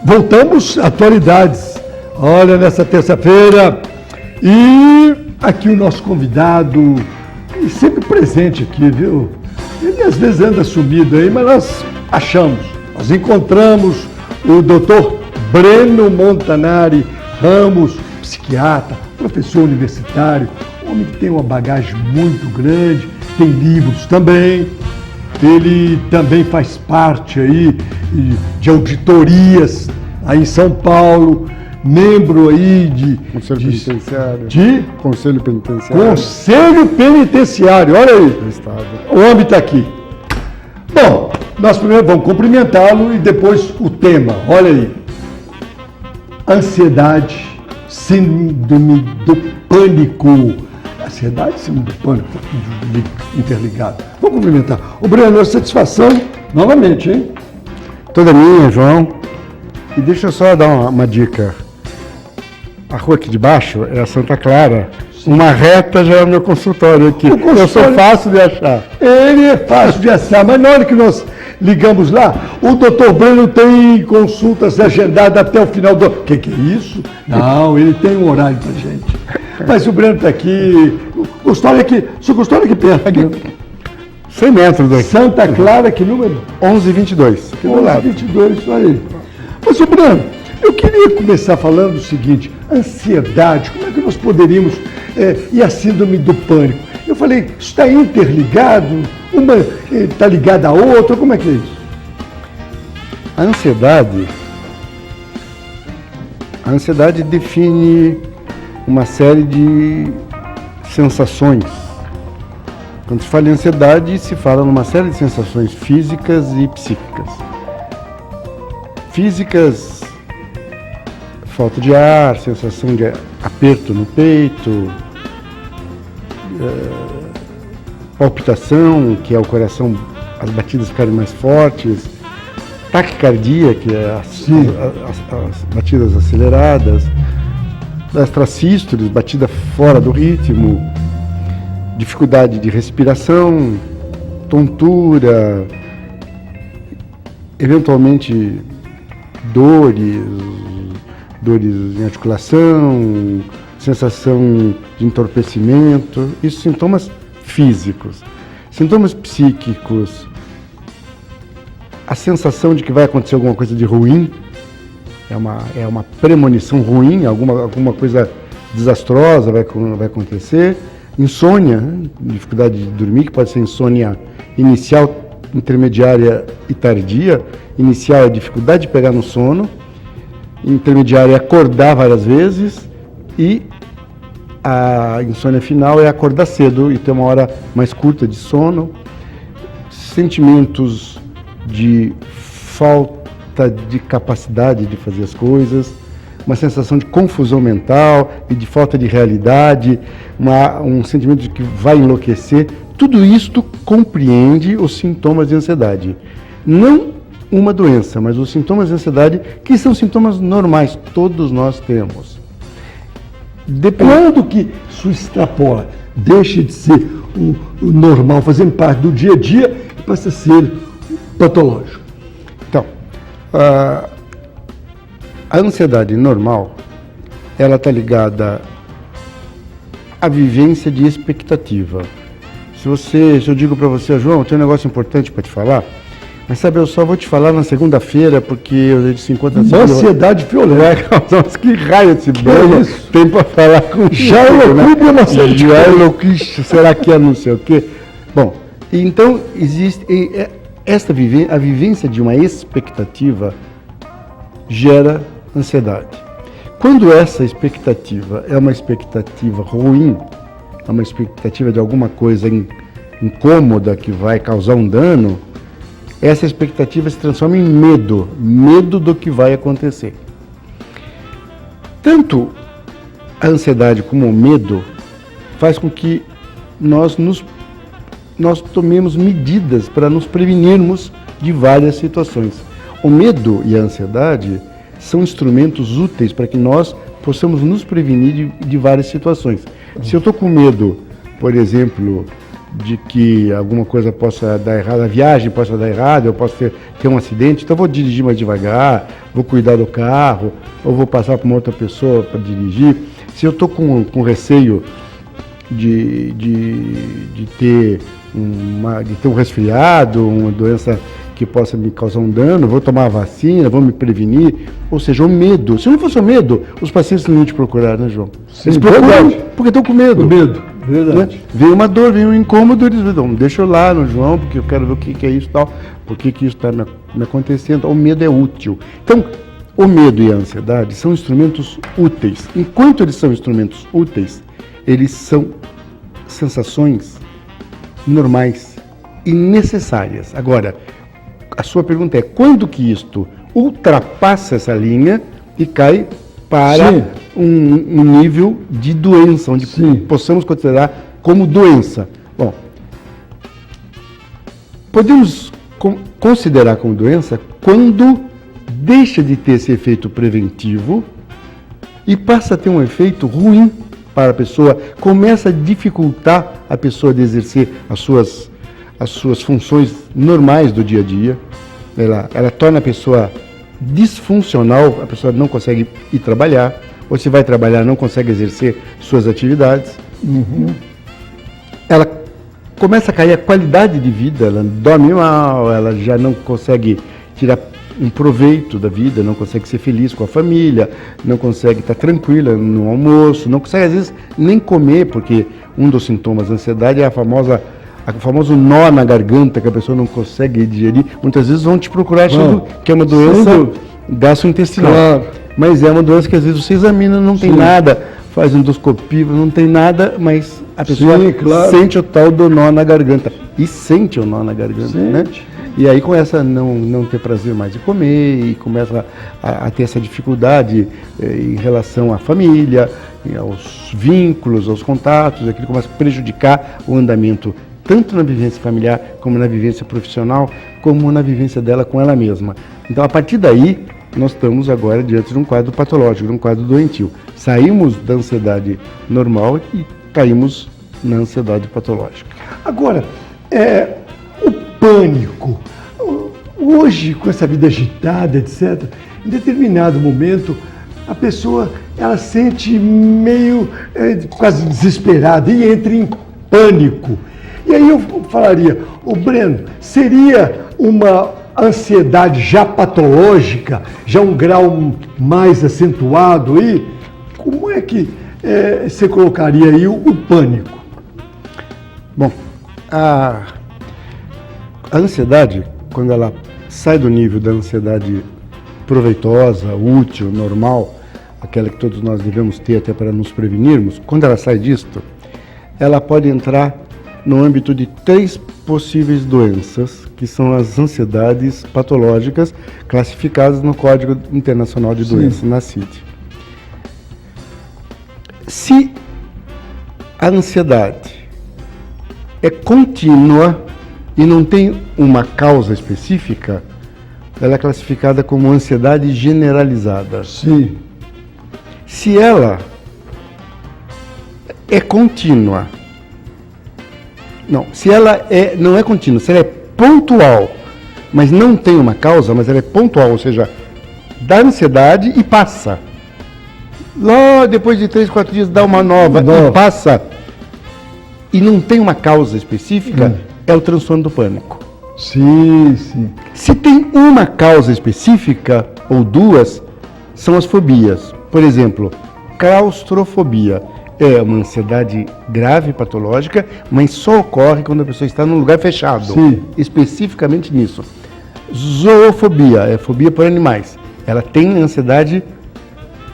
Voltamos, atualidades. Olha, nessa terça-feira. E aqui o nosso convidado, sempre presente aqui, viu? Ele às vezes anda sumido aí, mas nós achamos, nós encontramos o doutor Breno Montanari Ramos, psiquiatra, professor universitário, homem que tem uma bagagem muito grande, tem livros também. Ele também faz parte aí de auditorias aí em São Paulo, membro aí Conselho Penitenciário. Conselho Penitenciário. Conselho Penitenciário, olha aí. do Estado. O homem está aqui. Bom, nós primeiro vamos cumprimentá-lo e depois o tema. Olha aí. Ansiedade, síndrome do pânico. Ansiedade, síndrome do pânico, tá tudo interligado. Vamos cumprimentar. O Breno, satisfação novamente, hein? Toda minha, João. E deixa eu só dar uma dica. A rua aqui de baixo é a Santa Clara. Sim. Uma reta já é o meu consultório aqui. Eu sou fácil de achar. Ele é fácil de achar, mas na hora que nós ligamos lá, o doutor Breno tem consultas agendadas até o final do... Que é isso? Não, ele tem um horário pra gente. Mas o Breno está aqui, seu consultório aqui perto. Aqui, 100 metros daqui. Santa Clara, que número? 1122. Aqui do lado. 1122, isso aí. Mas, o Breno, eu queria começar falando o seguinte, ansiedade, como é que nós poderíamos, e a síndrome do pânico? Eu falei, isso está interligado? Uma está ligada à outra, como é que é isso? A ansiedade define uma série de sensações. Quando se fala em ansiedade, se fala numa série de sensações físicas e psíquicas. Físicas, falta de ar, sensação de aperto no peito, palpitação, que é o coração, as batidas ficarem mais fortes, taquicardia, que é as batidas aceleradas, extrasístoles, batida fora do ritmo, dificuldade de respiração, tontura, eventualmente dores em articulação, sensação de entorpecimento, isso sintomas físicos. Sintomas psíquicos, a sensação de que vai acontecer alguma coisa de ruim, é uma premonição ruim, alguma coisa desastrosa vai acontecer. Insônia, dificuldade de dormir, que pode ser insônia inicial, intermediária e tardia. Inicial é dificuldade de pegar no sono, intermediária é acordar várias vezes e a insônia final é acordar cedo e ter uma hora mais curta de sono. Sentimentos de falta de capacidade de fazer as coisas, uma sensação de confusão mental e de falta de realidade, um sentimento de que vai enlouquecer. Tudo isto compreende os sintomas de ansiedade. Não uma doença, mas os sintomas de ansiedade, que são sintomas normais, todos nós temos. Quando que isso extrapola, deixa de ser o normal, fazendo parte do dia a dia, e passa a ser patológico? Então, a ansiedade normal, ela está ligada à vivência de expectativa. Se eu digo para você, João, tem um negócio importante para te falar, mas sabe, eu só vou te falar na segunda-feira, porque a gente se encontra... Uma ansiedade violenta. Nossa, que raio esse banho tem para falar com já é loucura, né? Já é loucura, será que é não sei o quê? Bom, então existe... A vivência de uma expectativa gera ansiedade. Quando essa expectativa é uma expectativa ruim, é uma expectativa de alguma coisa incômoda que vai causar um dano, essa expectativa se transforma em medo do que vai acontecer. Tanto a ansiedade como o medo faz com que nós tomemos medidas para nos prevenirmos de várias situações. O medo e a ansiedade são instrumentos úteis para que nós possamos nos prevenir de várias situações. Se eu estou com medo, por exemplo, de que alguma coisa possa dar errado, a viagem possa dar errado, eu posso ter um acidente, então eu vou dirigir mais devagar, vou cuidar do carro, ou vou passar para uma outra pessoa para dirigir. Se eu estou com receio de ter um resfriado, uma doença que possa me causar um dano, vou tomar a vacina, vou me prevenir, ou seja, o medo. Se não fosse o medo, os pacientes não iam te procurar, né, João? Sim, eles procuram verdade. porque estão com medo. Com medo, verdade. Né? Veio uma dor, veio um incômodo, eles dizem, deixa eu lá no João, porque eu quero ver o que é isso e tal, por que isso está me acontecendo. O medo é útil. Então, o medo e a ansiedade são instrumentos úteis. Enquanto eles são instrumentos úteis, eles são sensações normais e necessárias. Agora, a sua pergunta é, quando que isto ultrapassa essa linha e cai para um nível de doença, onde possamos considerar como doença? Bom, podemos considerar como doença quando deixa de ter esse efeito preventivo e passa a ter um efeito ruim para a pessoa, começa a dificultar a pessoa de exercer as suas funções normais do dia a dia, ela torna a pessoa disfuncional, a pessoa não consegue ir trabalhar, ou se vai trabalhar não consegue exercer suas atividades. Ela começa a cair a qualidade de vida, ela dorme mal, ela já não consegue tirar um proveito da vida, não consegue ser feliz com a família, não consegue estar tranquila no almoço, não consegue às vezes nem comer, porque um dos sintomas da ansiedade é o famoso nó na garganta que a pessoa não consegue digerir. Muitas vezes vão te procurar achando que é uma doença gastrointestinal. Claro. Mas é uma doença que às vezes você examina, não tem nada, faz endoscopia, não tem nada, mas a pessoa sente o tal do nó na garganta. E sente o nó na garganta, né? E aí começa a não ter prazer mais de comer, e começa a ter essa dificuldade em relação à família, aos vínculos, aos contatos, aquilo começa a prejudicar o andamento tanto na vivência familiar, como na vivência profissional, como na vivência dela com ela mesma. Então, a partir daí, nós estamos agora diante de um quadro patológico, de um quadro doentio. Saímos da ansiedade normal e caímos na ansiedade patológica. Agora, o pânico. Hoje, com essa vida agitada, etc., em determinado momento, a pessoa ela sente meio quase desesperada e entra em pânico. E aí eu falaria, Breno, seria uma ansiedade já patológica, já um grau mais acentuado aí? Como é que você colocaria aí o pânico? Bom, a ansiedade, quando ela sai do nível da ansiedade proveitosa, útil, normal, aquela que todos nós devemos ter até para nos prevenirmos, quando ela sai disto, ela pode entrar no âmbito de 3 possíveis doenças, que são as ansiedades patológicas classificadas no Código Internacional de Doenças, na CID. Se a ansiedade é contínua e não tem uma causa específica, ela é classificada como ansiedade generalizada. Se ela é contínua, se ela não é contínua, se ela é pontual, mas não tem uma causa, mas ela é pontual, ou seja, dá ansiedade e passa. Lá depois de 3, 4 dias dá uma nova e passa, e não tem uma causa específica, é o transtorno do pânico. Se tem uma causa específica, ou 2, são as fobias. Por exemplo, claustrofobia. É uma ansiedade grave, patológica, mas só ocorre quando a pessoa está num lugar fechado. Especificamente nisso. Zoofobia, é fobia por animais. Ela tem ansiedade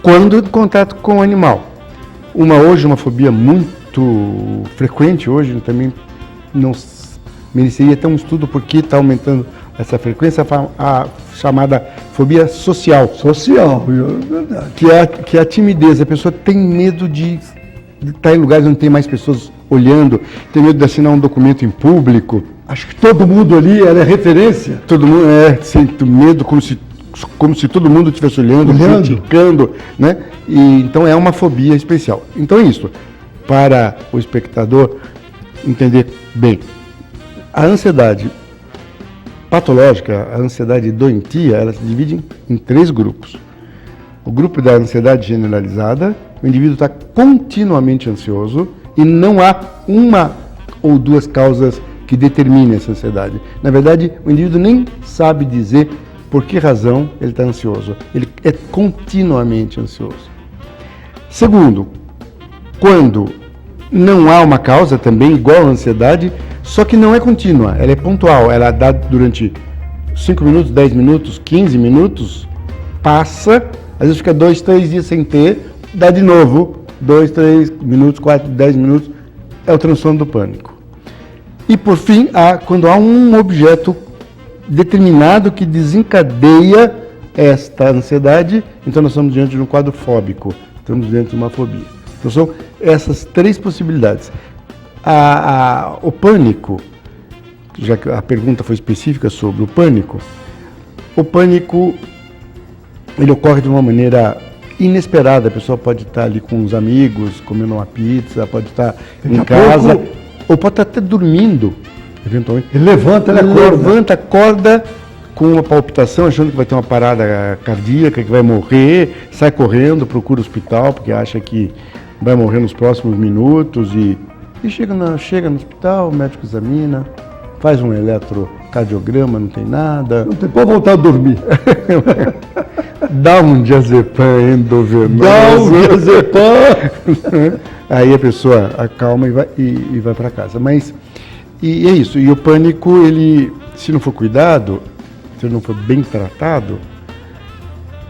quando em contato com o animal. Hoje, uma fobia muito frequente, hoje também não mereceria ter um estudo porque está aumentando essa frequência, a chamada fobia social. Verdade. Que é a timidez. A pessoa tem medo de estar em lugares onde tem mais pessoas olhando, tem medo de assinar um documento em público. Acho que todo mundo ali era referência. Todo mundo sente medo como se todo mundo estivesse olhando, criticando, né? E então é uma fobia especial. Então é isso. Para o espectador entender bem. A ansiedade patológica, a ansiedade doentia, ela se divide em 3 grupos. O grupo da ansiedade generalizada, o indivíduo está continuamente ansioso e não há uma ou 2 causas que determinem essa ansiedade. Na verdade, o indivíduo nem sabe dizer por que razão ele está ansioso. Ele é continuamente ansioso. Segundo, quando não há uma causa também igual à ansiedade, só que não é contínua, ela é pontual, ela dá durante 5 minutos, 10 minutos, 15 minutos, passa, às vezes fica 2, 3 dias sem ter, dá de novo, 2, 3 minutos, 4, 10 minutos, é o transtorno do pânico. E por fim, quando há um objeto determinado que desencadeia esta ansiedade, então nós estamos diante de um quadro fóbico, estamos diante de uma fobia. Então são essas 3 possibilidades. O pânico, já que a pergunta foi específica sobre o pânico ele ocorre de uma maneira inesperada. A pessoa pode estar ali com os amigos, comendo uma pizza, pode estar em casa, ou pode estar até dormindo, eventualmente. Ele levanta, acorda com uma palpitação, achando que vai ter uma parada cardíaca, que vai morrer, sai correndo, procura o hospital, porque acha que vai morrer nos próximos minutos e chega no hospital, o médico examina, faz um eletrocardiograma, não tem nada. Não tem, pode voltar a dormir. Dá um diazepam endovenoso. Aí a pessoa acalma e vai para casa. Mas é isso. E o pânico, ele, se não for cuidado, se ele não for bem tratado,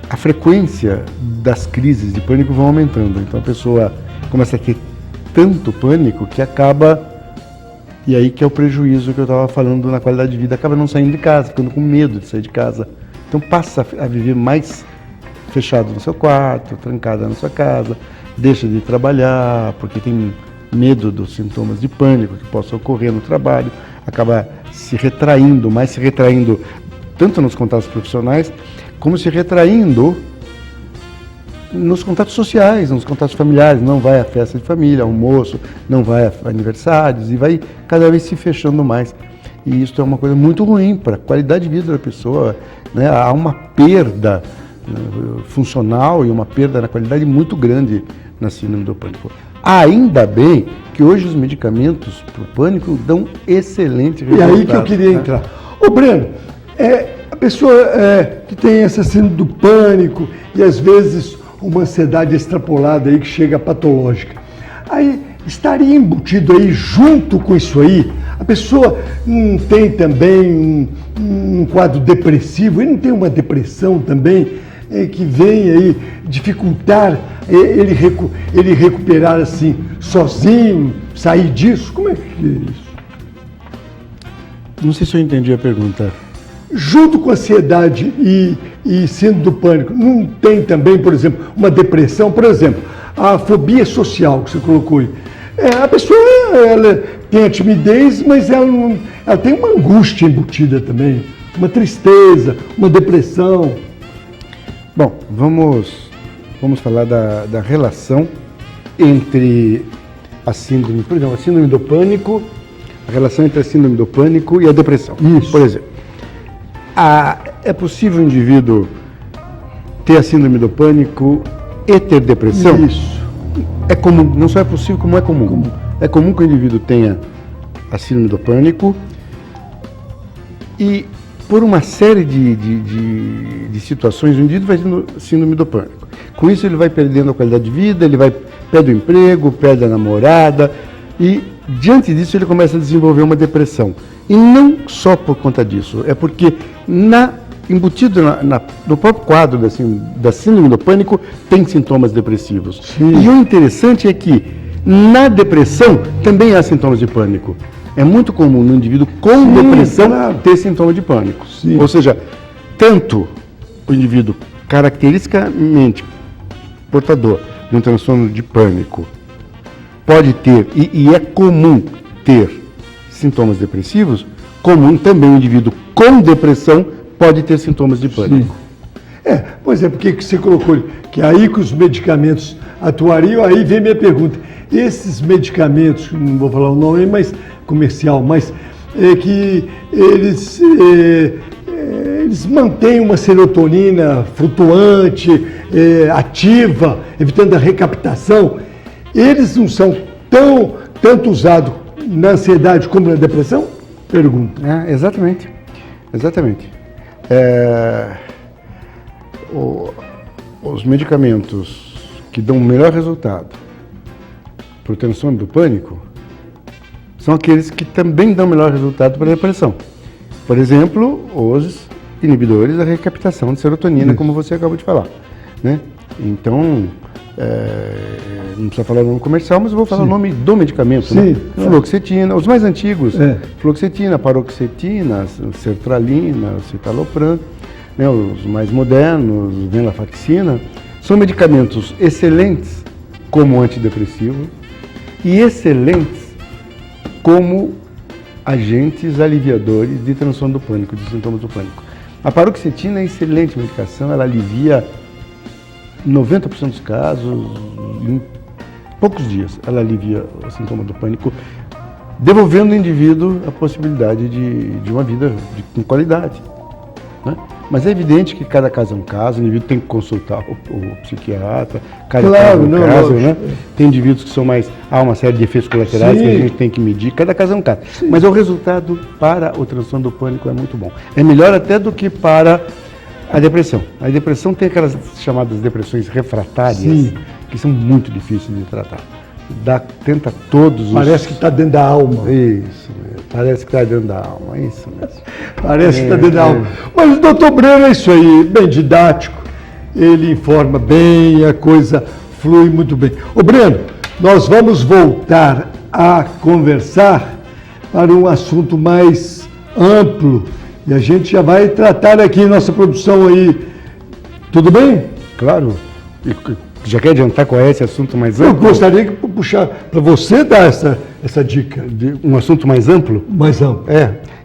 a frequência das crises de pânico vão aumentando. Então a pessoa começa a ter tanto pânico que acaba, e aí que é o prejuízo que eu estava falando na qualidade de vida, acaba não saindo de casa, ficando com medo de sair de casa. Então passa a viver mais fechado no seu quarto, trancada na sua casa, deixa de trabalhar porque tem medo dos sintomas de pânico que possam ocorrer no trabalho, acaba se retraindo tanto nos contatos profissionais, como se retraindo nos contatos sociais, nos contatos familiares. Não vai à festa de família, almoço, não vai a aniversários e vai cada vez se fechando mais. E isso é uma coisa muito ruim para a qualidade de vida da pessoa, né? Há uma perda funcional e uma perda na qualidade muito grande na síndrome do pânico. Ainda bem que hoje os medicamentos para o pânico dão excelente resultado. E aí que eu queria entrar. Ô Breno, a pessoa que tem essa síndrome do pânico e às vezes uma ansiedade extrapolada aí que chega patológica, aí estaria embutido aí junto com isso aí, a pessoa não tem também um quadro depressivo, ele não tem uma depressão também que vem aí dificultar ele recuperar assim, sozinho, sair disso? Como é que é isso? Não sei se eu entendi a pergunta. Junto com a ansiedade e síndrome do pânico, não tem também, por exemplo, uma depressão? Por exemplo, a fobia social que você colocou aí. A pessoa ela tem a timidez, mas ela tem uma angústia embutida também, uma tristeza, uma depressão. Bom, vamos falar da relação entre a síndrome, por exemplo, a síndrome do pânico, a relação entre a síndrome do pânico e a depressão. Isso. Por exemplo, é possível o indivíduo ter a síndrome do pânico e ter depressão? Isso. É comum, não só é possível, como é comum. É comum que o indivíduo tenha a síndrome do pânico e por uma série de situações, o indivíduo vai tendo síndrome do pânico. Com isso ele vai perdendo a qualidade de vida, ele perde o emprego, perde a namorada e diante disso ele começa a desenvolver uma depressão. E não só por conta disso, é porque embutido no próprio quadro da síndrome do pânico tem sintomas depressivos. Sim. E o interessante é que na depressão também há sintomas de pânico. É muito comum no indivíduo com depressão ter sintoma de pânico. Sim. Ou seja, tanto o indivíduo caracteristicamente portador de um transtorno de pânico pode ter, e é comum ter sintomas depressivos, comum também o indivíduo com depressão pode ter sintomas de pânico. Sim. Pois é, porque você colocou que aí que os medicamentos atuariam, aí vem minha pergunta. esses medicamentos, não vou falar o nome, mas comercial, mas que eles mantêm uma serotonina flutuante, ativa, evitando a recaptação. Eles não são tanto usados na ansiedade como na depressão? Pergunta. Exatamente. Os medicamentos que dão o melhor resultado para o transtorno do pânico são aqueles que também dão o melhor resultado para a depressão. Por exemplo, os inibidores da recaptação de serotonina, como você acabou de falar, né? Então, não precisa falar o nome comercial, mas eu vou falar o nome do medicamento, né? Fluoxetina, os mais antigos, fluoxetina, paroxetina, sertralina, citalopram, né? Os mais modernos, venlafaxina, são medicamentos excelentes como antidepressivo e excelentes como agentes aliviadores de transtorno do pânico, de sintomas do pânico. A paroxetina é excelente medicação, ela alivia 90% dos casos, em poucos dias ela alivia o sintoma do pânico, devolvendo ao indivíduo a possibilidade de uma vida com qualidade, né? Mas é evidente que cada caso é um caso, o indivíduo tem que consultar o psiquiatra, cada caso é um caso, né? Tem indivíduos que são há uma série de efeitos colaterais que a gente tem que medir, cada caso é um caso. Mas o resultado para o transtorno do pânico é muito bom. É melhor até do que para a depressão. A depressão tem aquelas chamadas depressões refratárias, que são muito difíceis de tratar. Tenta todos os... Parece que está dentro da alma. Isso mesmo, parece que está dentro da alma, isso mesmo. Parece que está dentro da alma. Mas o doutor Breno é isso aí, bem didático, ele informa bem, a coisa flui muito bem. Ô Breno, nós vamos voltar a conversar para um assunto mais amplo e a gente já vai tratar aqui nossa produção aí. Tudo bem? Claro. Já quer adiantar qual é esse assunto mais amplo? Eu gostaria de puxar para você dar essa dica. Um assunto mais amplo? Mais amplo.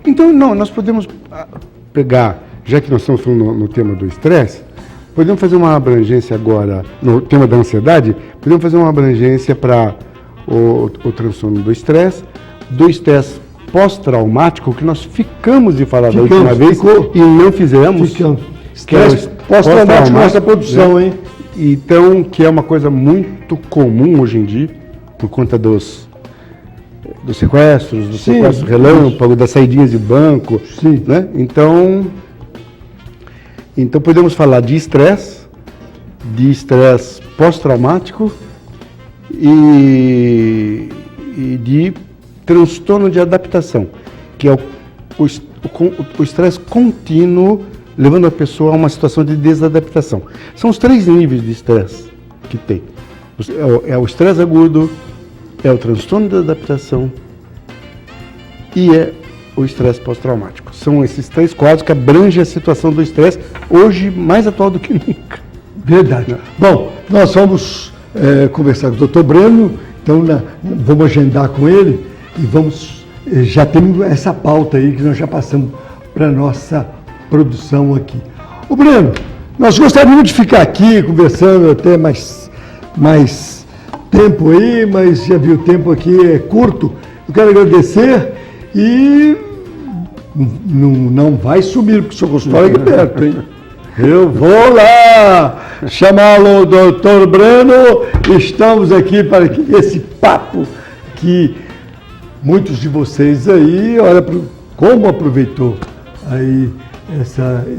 Então, nós podemos pegar, já que nós estamos falando no tema do estresse, podemos fazer uma abrangência agora, no tema da ansiedade, podemos fazer uma abrangência para o transtorno do estresse pós-traumático, que nós ficamos de falar da última vez e não fizemos. Estresse pós-traumático nossa produção, hein? Então, que é uma coisa muito comum hoje em dia, por conta dos sequestros, do sequestro relâmpago, das saidinhas de banco, né? Então podemos falar de estresse pós-traumático e de transtorno de adaptação, que é o estresse contínuo, levando a pessoa a uma situação de desadaptação. São os 3 níveis de estresse que tem. É o estresse agudo, é o transtorno de adaptação e é o estresse pós-traumático. São esses 3 quadros que abrangem a situação do estresse, hoje mais atual do que nunca. Verdade. Bom, nós vamos conversar com o Dr. Breno, então vamos agendar com ele e já temos essa pauta aí que nós já passamos para a nossa produção aqui. Ô Breno, nós gostaríamos de ficar aqui conversando até mais tempo aí, mas já viu, o tempo aqui é curto. Eu quero agradecer e não vai sumir, porque o seu consultório é aqui perto, hein? Eu vou lá chamá-lo, doutor Breno. Estamos aqui para que esse papo que muitos de vocês aí, olha como aproveitou aí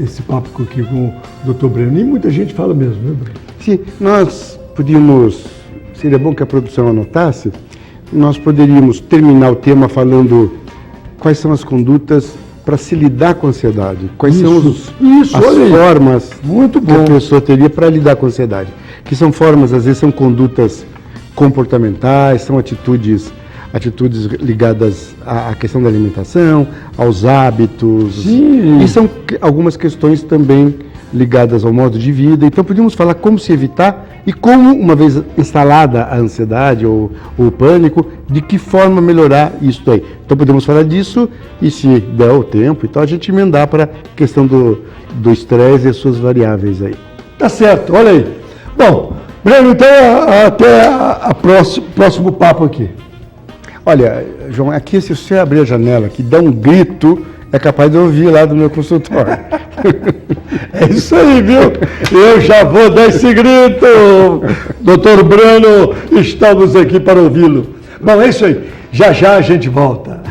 esse papo aqui com o doutor Breno. E muita gente fala mesmo, né, Breno? Sim, nós seria bom que a produção anotasse, nós poderíamos terminar o tema falando quais são as condutas para se lidar com a ansiedade, quais são as formas que a pessoa teria para lidar com a ansiedade, que são formas, às vezes são condutas comportamentais, são atitudes ligadas à questão da alimentação, aos hábitos, e são algumas questões também ligadas ao modo de vida. Então podíamos falar como se evitar e como, uma vez instalada a ansiedade ou o pânico, de que forma melhorar isso aí. Então podemos falar disso e, se der o tempo e tal, a gente emendar para a questão do estresse e as suas variáveis aí. Tá certo, olha aí. Bom, Breno, então até a próximo papo aqui. Olha, João, aqui se você abrir a janela aqui, dá um grito, é capaz de ouvir lá do meu consultório. É isso aí, viu? Eu já vou dar esse grito. Doutor Breno, estamos aqui para ouvi-lo. Bom, é isso aí. Já já a gente volta.